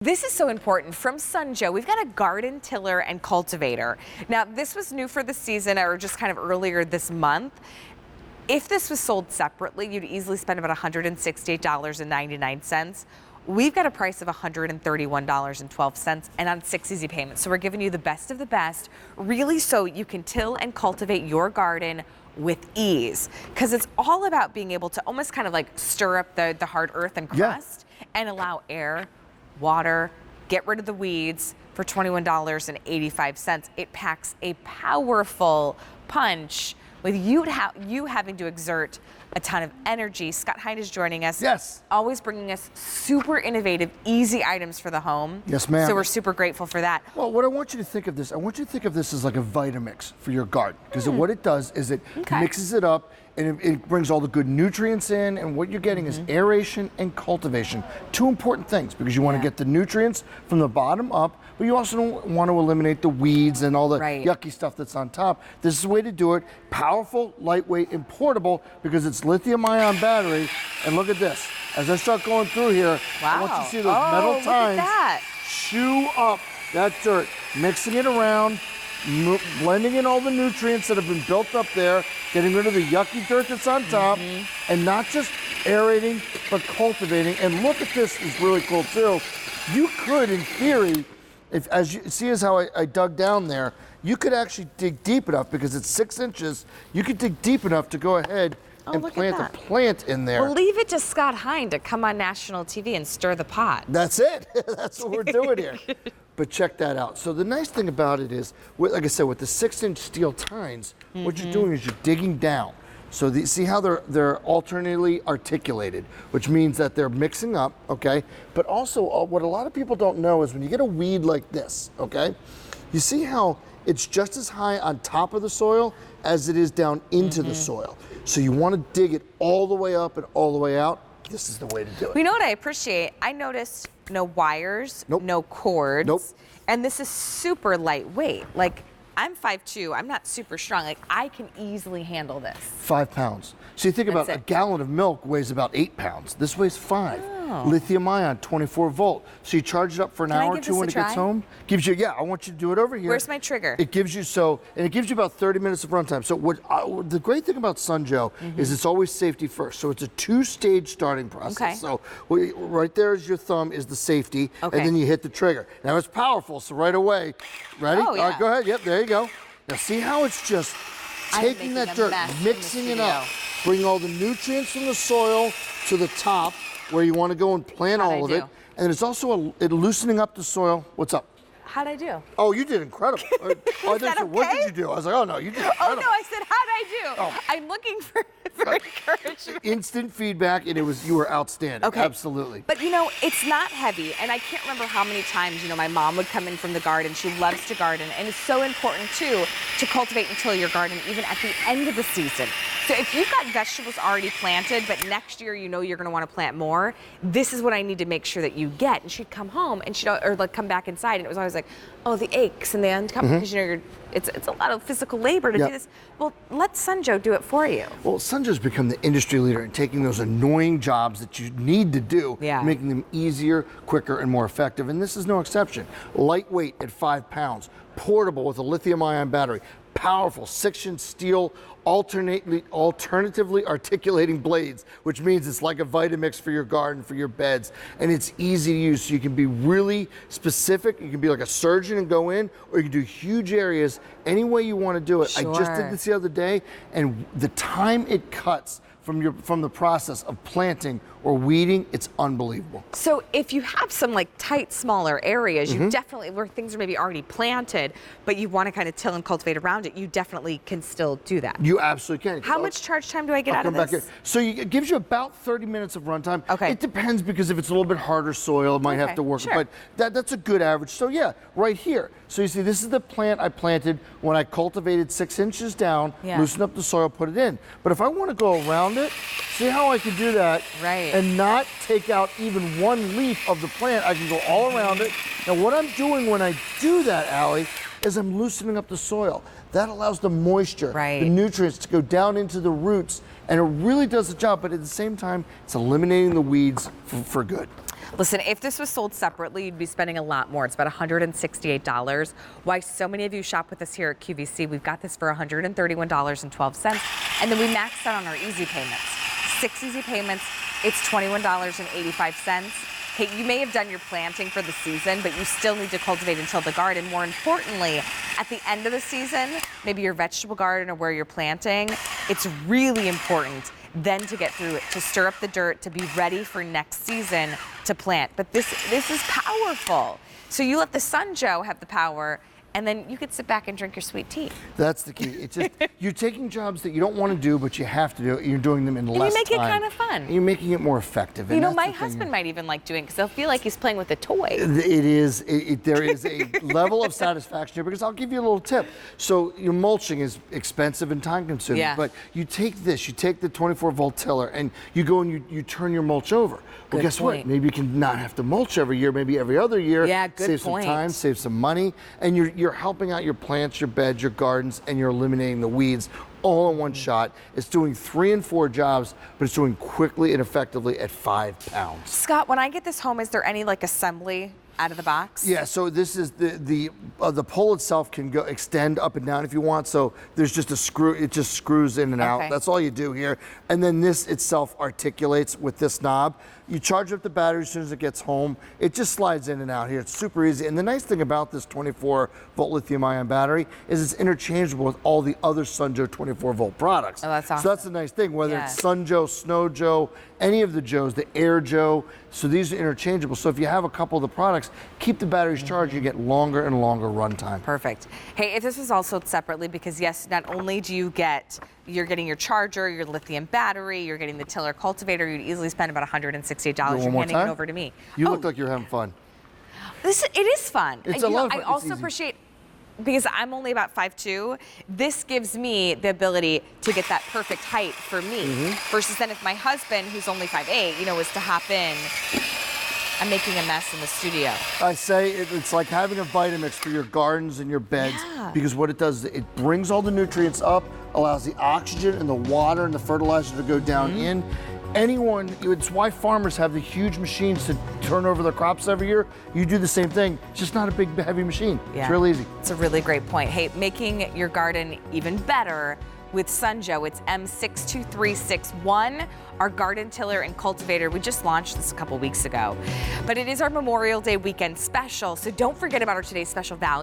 This is so important. From Sun Joe, we've got a garden tiller and cultivator. Now, this was new for the season, or just kind of earlier this month. If this was sold separately, you'd easily spend about $168.99. We've got a price of $131.12 and on 6 easy payments. So we're giving you the best of the best, really, so you can till and cultivate your garden with ease. Because it's all about being able to almost kind of like stir up the hard earth and crust and allow air, water, get rid of the weeds for $21.85. It packs a powerful punch with you having to exert a ton of energy. Scott Hine is joining us. Yes. Always bringing us super innovative, easy items for the home. Yes, ma'am. So we're super grateful for that. Well, what I want you to think of this, I want you to think of this as like a Vitamix for your garden. Because what it does is it mixes it up and it brings all the good nutrients in, and what you're getting is aeration and cultivation. Two important things, because you want to get the nutrients from the bottom up, but you also want to eliminate the weeds and all the yucky stuff that's on top. This is the way to do it. Powerful, lightweight, and portable, because it's lithium-ion battery. And look at this. As I start going through here, I want you to see those metal tines chew up that dirt, mixing it around, blending in all the nutrients that have been built up there, getting rid of the yucky dirt that's on top, and not just aerating, but cultivating. And look at this, is really cool too. You could, in theory, as you see as how I dug down there, you could actually dig deep enough, because it's 6 inches, you could dig deep enough to go ahead and plant a plant in there. Well, leave it to Scott Hine to come on national TV and stir the pot. That's it. That's what we're doing here. But check that out. So the nice thing about it is, like I said, with the 6-inch steel tines, what you're doing is you're digging down. So see how they're alternately articulated, which means that they're mixing up, okay? But also, what a lot of people don't know is when you get a weed like this, okay? You see how it's just as high on top of the soil as it is down into the soil. So you want to dig it all the way up and all the way out. This is the way to do it. You know what I appreciate? I noticed no wires, no cords, and this is super lightweight. Like, I'm 5'2", I'm not super strong. Like, I can easily handle this. 5 pounds. So you think about a gallon of milk weighs about 8 pounds. This weighs 5. Lithium ion, 24 volt. So you charge it up for an hour or two when it gets home. Gives you, I want you to do it over here. Where's my trigger? It gives you, and it gives you about 30 minutes of runtime. So the great thing about Sun Joe is it's always safety first. So it's a 2-stage starting process. So right there is your thumb, is the safety, and then you hit the trigger. Now it's powerful, so right away, ready? All right, go ahead, yep, there you go. Now see how it's just taking that dirt, mixing it up, bringing all the nutrients from the soil to the top, where you want to go and plant all of it. And it's also loosening up the soil. What's up? How'd I do? Oh, you did incredible. What did you do? I was like, oh no, you did incredible. Oh no, I said, how'd I do? I'm looking for encouragement. Instant feedback, and you were outstanding. Absolutely. But you know, it's not heavy, and I can't remember how many times, my mom would come in from the garden. She loves to garden, and it's so important too to cultivate and till your garden even at the end of the season. So if you've got vegetables already planted, but next year you're going to want to plant more, this is what I need to make sure that you get. And she'd come home and come back inside, and it was always like, oh, the aches and the because it's a lot of physical labor to do this. Well, let Sun Joe do it for you. Well, Sun Joe's become the industry leader in taking those annoying jobs that you need to do, making them easier, quicker, and more effective. And this is no exception. Lightweight at 5 pounds, portable with a lithium-ion battery, powerful 6-inch steel, alternatively articulating blades, which means it's like a Vitamix for your garden, for your beds, and it's easy to use. So you can be really specific. You can be like a surgeon and go in, or you can do huge areas any way you want to do it. I just did this the other day, and the time it cuts from the process of planting or weeding, it's unbelievable. So if you have some tight, smaller areas, you definitely, where things are maybe already planted, but you want to kind of till and cultivate around it, you definitely can still do that. You absolutely can. How much charge time do I get out of this? So it gives you about 30 minutes of runtime. It depends, because if it's a little bit harder soil, it might have to work. But that's a good average. So yeah, right here. So you see, this is the plant I planted when I cultivated 6 inches down, loosened up the soil, put it in. But if I want to go around it, see how I can do that and not take out even one leaf of the plant. I can go all around it. Now what I'm doing when I do that, Allie, is I'm loosening up the soil. That allows the moisture, the nutrients to go down into the roots, and it really does the job, but at the same time, it's eliminating the weeds for good. Listen, if this was sold separately, you'd be spending a lot more. It's about $168. Why so many of you shop with us here at QVC, we've got this for $131.12. And then we maxed out on our easy payments. 6 easy payments, it's $21.85. Hey, you may have done your planting for the season, but you still need to cultivate and till the garden. More importantly, at the end of the season, maybe your vegetable garden or where you're planting, it's really important then to get through it, to stir up the dirt, to be ready for next season to plant. But this is powerful. So you let the Sun Joe have the power, and then you could sit back and drink your sweet tea. That's the key. It's just, you're taking jobs that you don't want to do, but you have to do it. You're doing them in less time. And you make it kind of fun. And you're making it more effective. You know, my husband might even like doing it because he'll feel like he's playing with a toy. There is a level of satisfaction here, because I'll give you a little tip. So your mulching is expensive and time consuming, but you take this, you take the 24-volt tiller, and you go and you turn your mulch over. Well, guess what? Maybe you can not have to mulch every year, maybe every other year. Yeah, good save point. some time, save some money, and you're helping out your plants, your beds, your gardens, and you're eliminating the weeds all in one shot. It's doing 3 and 4 jobs, but it's doing quickly and effectively at 5 pounds. Scott, when I get this home, is there any like assembly out of the box? Yeah, so this is the pole itself can go extend up and down if you want. So there's just a screw, it just screws in and out. That's all you do here. And then this itself articulates with this knob. You charge up the battery as soon as it gets home. It just slides in and out here. It's super easy. And the nice thing about this 24-volt lithium-ion battery is it's interchangeable with all the other Sun Joe 24-volt products. Oh, that's awesome. So that's the nice thing, whether it's Sun Joe, Snow Joe, any of the Joes, the Air Joe. So these are interchangeable. So if you have a couple of the products, keep the batteries charged, you get longer and longer run time. Perfect. Hey, if this was all sold separately, because yes, not only do you get, you're getting your charger, your lithium battery, you're getting the tiller cultivator, you'd easily spend about $168. You're handing it over to me. You look like you're having fun. It is fun. It's a lot of fun. I also appreciate, because I'm only about 5'2", this gives me the ability to get that perfect height for me. Versus then if my husband, who's only 5'8", you know, is to hop in, I'm making a mess in the studio. I say it's like having a Vitamix for your gardens and your beds, because what it does is it brings all the nutrients up, allows the oxygen and the water and the fertilizer to go down in. It's why farmers have the huge machines to turn over their crops every year. You do the same thing, it's just not a big, heavy machine. It's real easy. It's a really great point. Hey, making your garden even better with Sun Joe. It's M62361, our garden tiller and cultivator. We just launched this a couple weeks ago, but it is our Memorial Day weekend special, so don't forget about our today's special value.